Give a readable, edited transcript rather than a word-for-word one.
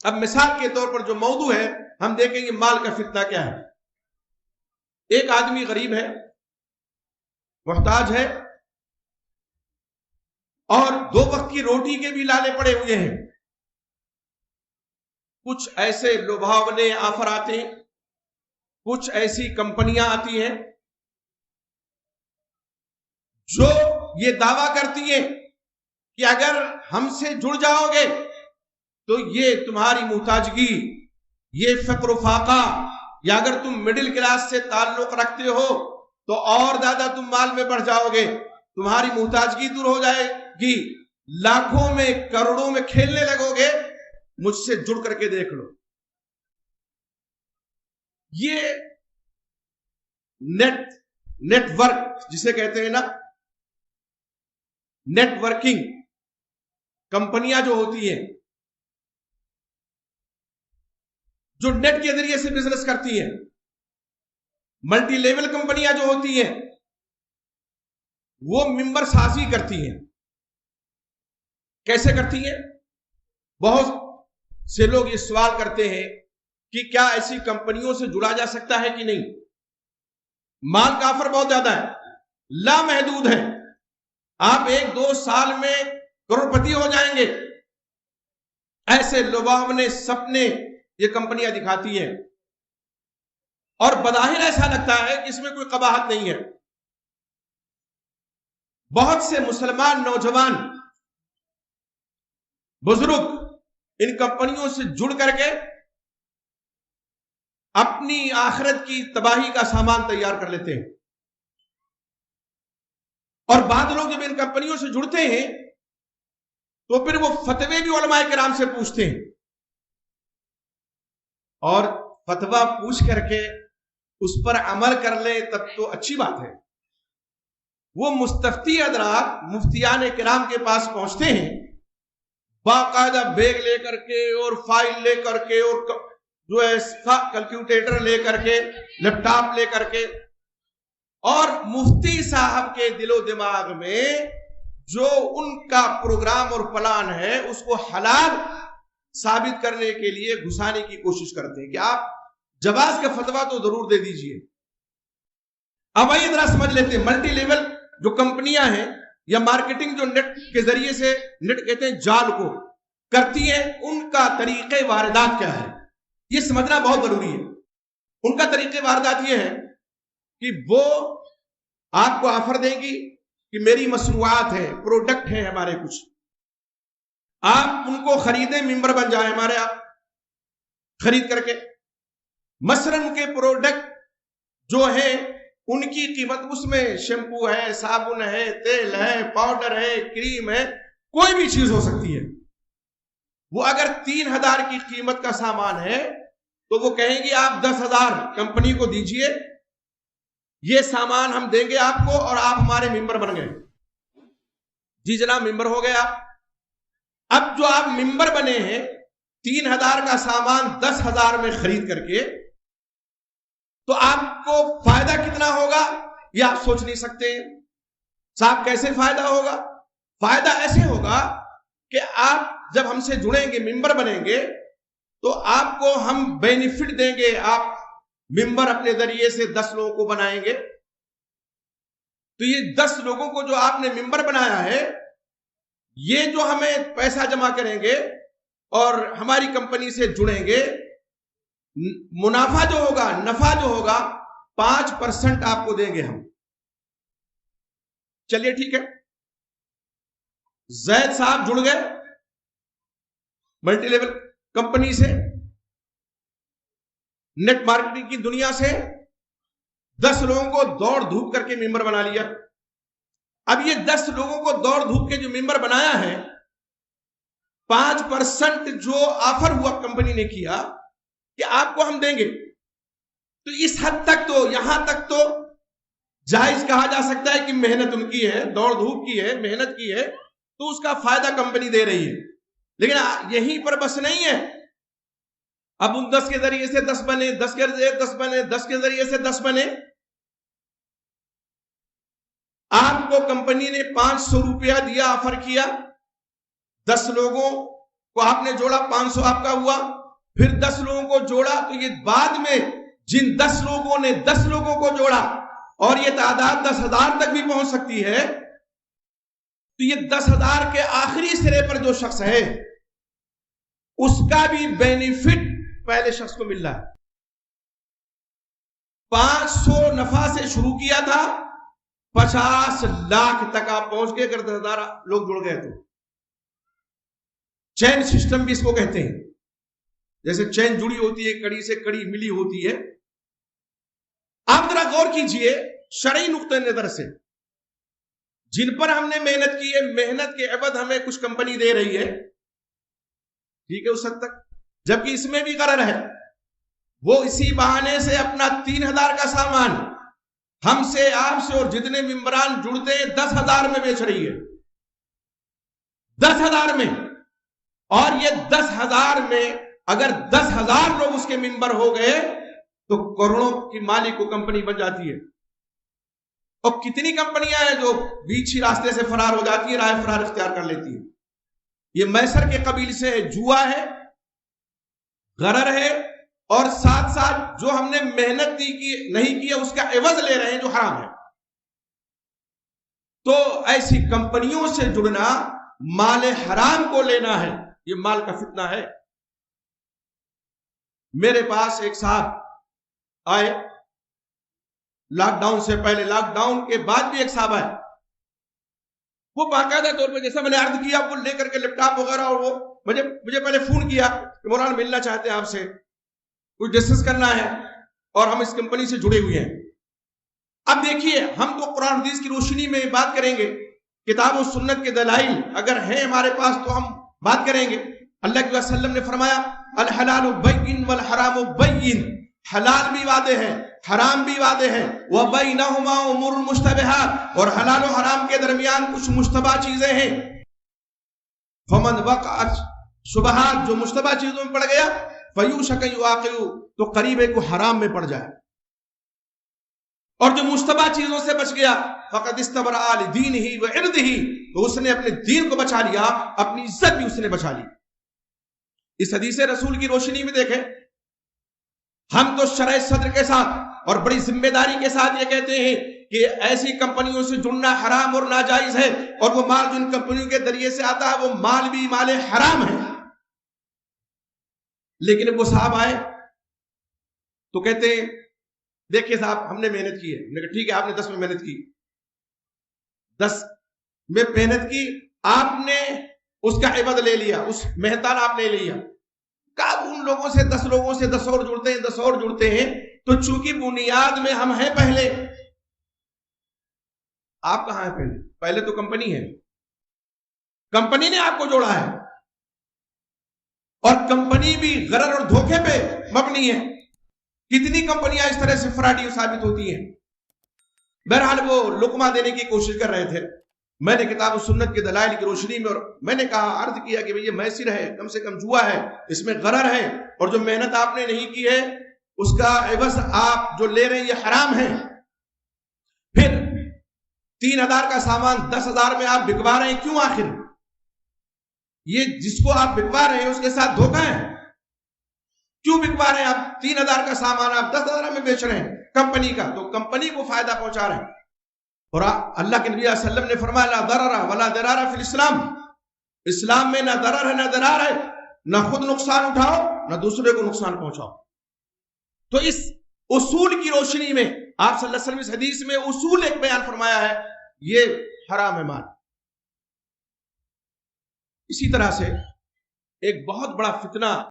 اب مثال کے طور پر جو موضوع ہے ہم دیکھیں گے مال کا فتنہ کیا ہے. ایک آدمی غریب ہے, محتاج ہے, اور 2 وقت کی روٹی کے بھی لالے پڑے ہوئے ہیں. کچھ ایسے لبھاونے آفر آتے ہیں, کچھ ایسی کمپنیاں آتی ہیں جو یہ دعویٰ کرتی ہیں کہ اگر ہم سے جڑ جاؤ گے تو یہ تمہاری محتاجگی, یہ فقر و فاقہ, یا اگر تم مڈل کلاس سے تعلق رکھتے ہو تو اور زیادہ تم مال میں بڑھ جاؤ گے, تمہاری محتاجگی دور ہو جائے گی, لاکھوں میں کروڑوں میں کھیلنے لگو گے, مجھ سے جڑ کر کے دیکھ لو. یہ نیٹ ورک جسے کہتے ہیں نا, نیٹ ورکنگ کمپنیاں جو ہوتی ہیں, جو نیٹ کے ذریعے سے بزنس کرتی ہیں, ملٹی لیول کمپنیاں جو ہوتی ہیں, وہ ممبر سازی کرتی ہیں. کیسے کرتی ہیں؟ بہت سے لوگ یہ سوال کرتے ہیں کہ کیا ایسی کمپنیوں سے جڑا جا سکتا ہے کہ نہیں؟ مال کا آفر بہت زیادہ ہے, لامحدود ہے, آپ 1-2 سال میں کروڑپتی ہو جائیں گے. ایسے لبھاونے سپنے یہ کمپنیاں دکھاتی ہیں, اور بظاہر ایسا لگتا ہے کہ اس میں کوئی قباحت نہیں ہے. بہت سے مسلمان نوجوان بزرگ ان کمپنیوں سے جڑ کر کے اپنی آخرت کی تباہی کا سامان تیار کر لیتے ہیں. اور بعض لوگ جب ان کمپنیوں سے جڑتے ہیں تو پھر وہ فتوے بھی علماء کرام سے پوچھتے ہیں, اور فتویٰ پوچھ کر کے اس پر عمل کر لیں تب تو اچھی بات ہے. وہ مستفتی حضرات مفتیان کرام کے پاس پہنچتے ہیں, باقاعدہ بیگ لے کر کے اور فائل لے کر کے اور جو ہے کیلکولیٹر لے کر کے, لیپ ٹاپ لے کر کے, اور مفتی صاحب کے دل و دماغ میں جو ان کا پروگرام اور پلان ہے اس کو حلال ثابت کرنے کے لیے گھسانے کی کوشش کرتے ہیں کہ آپ جواز کا فتویٰ تو ضرور دے دیجئے. اب آئیے ذرا سمجھ لیتے ہیں ملٹی لیول جو کمپنیاں ہیں یا مارکیٹنگ جو نیٹ کے ذریعے سے, نیٹ کہتے ہیں جال کو, کرتی ہیں, ان کا طریقہ واردات کیا ہے یہ سمجھنا بہت ضروری ہے. ان کا طریقہ واردات یہ ہے کہ وہ آپ کو آفر دیں گی کہ میری مصنوعات ہیں, پروڈکٹ ہیں ہمارے کچھ, آپ ان کو خریدیں, ممبر بن جائیں ہمارے, آپ خرید کر کے مثلا ان کے پروڈکٹ جو ہیں ان کی قیمت, اس میں شیمپو ہے, صابن ہے, تیل ہے, پاؤڈر ہے, کریم ہے, کوئی بھی چیز ہو سکتی ہے. وہ اگر 3,000 کی قیمت کا سامان ہے تو وہ کہیں گے آپ 10,000 کمپنی کو دیجئے, یہ سامان ہم دیں گے آپ کو اور آپ ہمارے ممبر بن گئے. جی جناب ممبر ہو گئے آپ. اب جو آپ ممبر بنے ہیں 3,000 کا سامان 10,000 میں خرید کر کے, تو آپ کو فائدہ کتنا ہوگا یہ آپ سوچ نہیں سکتے. صاحب کیسے فائدہ ہوگا؟ فائدہ ایسے ہوگا کہ آپ جب ہم سے جڑیں گے, ممبر بنیں گے, تو آپ کو ہم بینیفٹ دیں گے. آپ ممبر اپنے ذریعے سے 10 لوگوں کو بنائیں گے, تو یہ 10 لوگوں کو جو آپ نے ممبر بنایا ہے, یہ جو ہمیں پیسہ جمع کریں گے اور ہماری کمپنی سے جڑیں گے, منافع جو ہوگا, نفع جو ہوگا 5% آپ کو دیں گے ہم. چلیے ٹھیک ہے. زید صاحب جڑ گئے ملٹی لیول کمپنی سے, نیٹ مارکیٹنگ کی دنیا سے, 10 لوگوں کو دوڑ دھوپ کر کے ممبر بنا لیا. اب یہ 10 لوگوں کو دوڑ دھوپ کے جو ممبر بنایا ہے, 5% جو آفر ہوا کمپنی نے کیا کہ آپ کو ہم دیں گے, تو اس حد تک تو, یہاں تک تو جائز کہا جا سکتا ہے کہ محنت ان کی ہے, دوڑ دھوپ کی ہے, محنت کی ہے, تو اس کا فائدہ کمپنی دے رہی ہے. لیکن یہیں پر بس نہیں ہے. اب ان 10 کے ذریعے سے 10 بنے, 10 کے ذریعے 10 بنے, 10 کے ذریعے سے 10 بنے. آپ کو کمپنی نے 500 روپیہ دیا, آفر کیا, 10 لوگوں کو آپ نے جوڑا 500 آپ کا ہوا، پھر 10 لوگوں کو جوڑا تو یہ بعد میں جن 10 لوگوں نے 10 لوگوں کو جوڑا اور یہ تعداد 10,000 تک بھی پہنچ سکتی ہے، تو یہ 10,000 کے آخری سرے پر جو شخص ہے اس کا بھی بینیفٹ پہلے شخص کو مل رہا ہے۔ 500 نفع سے شروع کیا تھا، 50 لاکھ تک آپ پہنچ کے اگر 10,000 لوگ جڑ گئے تو چین سسٹم بھی اس کو کہتے ہیں، جیسے چین جڑی ہوتی ہے، کڑی سے کڑی ملی ہوتی ہے۔ آپ ذرا غور کیجئے شرعی نقطہ نظر سے، جن پر ہم نے محنت کی ہے، محنت کے عوض ہمیں کچھ کمپنی دے رہی ہے، ٹھیک ہے اس حد تک، جبکہ اس میں بھی غرر ہے، وہ اسی بہانے سے اپنا 3,000 کا سامان ہم سے، آپ سے اور جتنے ممبران جڑتے ہیں 10,000 میں بیچ رہی ہے، 10,000 میں، اور یہ 10,000 میں اگر 10,000 لوگ اس کے ممبر ہو گئے تو کروڑوں کی مالک کو کمپنی بن جاتی ہے۔ اور کتنی کمپنیاں ہیں جو بیچ ہی راستے سے فرار ہو جاتی ہیں، راہ فرار اختیار کر لیتی ہیں۔ یہ میسر کے قبیل سے جوا ہے، غرر ہے، اور ساتھ ساتھ جو ہم نے محنت نہیں کی ہے اس کا عوض لے رہے ہیں جو حرام ہے۔ تو ایسی کمپنیوں سے جڑنا، مال حرام کو لینا ہے، یہ مال کا فتنہ ہے۔ میرے پاس ایک صاحب آئے لاک ڈاؤن سے پہلے، لاک ڈاؤن کے بعد بھی ایک صاحب آئے، وہ باقاعدہ طور پہ جیسا میں نے عرض کیا وہ لے کر کے لیپ ٹاپ وغیرہ، اور وہ مجھے پہلے فون کیا کہ مولانا ملنا چاہتے ہیں آپ سے، کچھ ڈسکس کرنا ہے اور ہم اس کمپنی سے جڑے ہوئے ہیں۔ اب دیکھیے ہم تو قرآن حدیث کی روشنی میں بات کریں گے، کتاب و سنت کے دلائل اگر ہیں ہمارے پاس تو ہم بات کریں گے۔ اللہ کے وسلم نے فرمایا الحلال بین والحرام بین، حلال بھی واضح ہے، حرام بھی واضح ہے، وبینہما امور مشتبہات، اور حلال و حرام کے درمیان کچھ مشتبہ چیزیں ہیں۔ فمن وقعت شبہات، جو مشتبہ چیزوں میں پڑ گیا، فیوشک یواقع، تو قریب ہے کو حرام میں پڑ جائے، اور جو مشتبہ چیزوں سے بچ گیا فقد استبرأ لدینہ وعرضہ، تو اس نے اپنے دین کو بچا لیا، اپنی عزت بھی اس نے بچا لی۔ اس حدیث رسول کی روشنی میں دیکھیں، ہم تو شرح صدر کے ساتھ اور بڑی ذمہ داری کے ساتھ یہ کہتے ہیں کہ ایسی کمپنیوں سے جڑنا حرام اور ناجائز ہے، اور وہ مال جن کمپنیوں کے ذریعے سے آتا ہے وہ مال بھی مال حرام ہے۔ لیکن وہ صاحب آئے تو کہتے ہیں دیکھیے صاحب ہم نے محنت کی ہے۔ میں نے کہا ٹھیک ہے، آپ نے 10 میں محنت کی، 10 میں محنت کی، آپ نے اس کا عوض لے لیا، اس محنتان آپ نے لیا۔ کہا ان لوگوں سے 10 لوگوں سے 10 اور جڑتے ہیں، 10 اور جڑتے ہیں، تو چونکہ بنیاد میں ہم ہیں پہلے، آپ کہاں ہیں پہلے تو کمپنی ہے، کمپنی نے آپ کو جوڑا ہے، اور کمپنی بھی غرر اور دھوکے پہ مبنی ہے۔ کتنی کمپنیاں اس طرح سے فراڈی ثابت ہوتی ہیں۔ بہرحال وہ لقمہ دینے کی کوشش کر رہے تھے۔ میں نے کتاب و سنت کے دلائل کی روشنی میں، اور میں نے کہا عرض کیا کہ یہ میسر ہے، کم سے کم جوا ہے، اس میں غرر ہے، اور جو محنت آپ نے نہیں کی ہے اس کا عوض آپ جو لے رہے ہیں یہ حرام ہے۔ پھر 3,000 کا سامان 10,000 میں آپ بکوا رہے ہیں، کیوں آخر؟ یہ جس کو آپ بکوا رہے ہیں اس کے ساتھ دھوکہ ہے، کیوں بکوا رہے ہیں آپ؟ 3,000 کا سامان آپ 10,000 میں بیچ رہے ہیں کمپنی کا، تو کمپنی کو فائدہ پہنچا رہے ہیں۔ اور اللہ کے نبی صلی اللہ علیہ وسلم نے فرمایا لا ضرر ولا ضرار فی الاسلام، اسلام میں نہ ضرر ہے نہ ضرار ہے، نہ خود نقصان اٹھاؤ نہ دوسرے کو نقصان پہنچاؤ۔ تو اس اصول کی روشنی میں آپ صلی اللہ علیہ وسلم اس حدیث میں اصول ایک بیان فرمایا ہے، یہ حرام ہے مال۔ اسی طرح سے ایک بہت بڑا فتنہ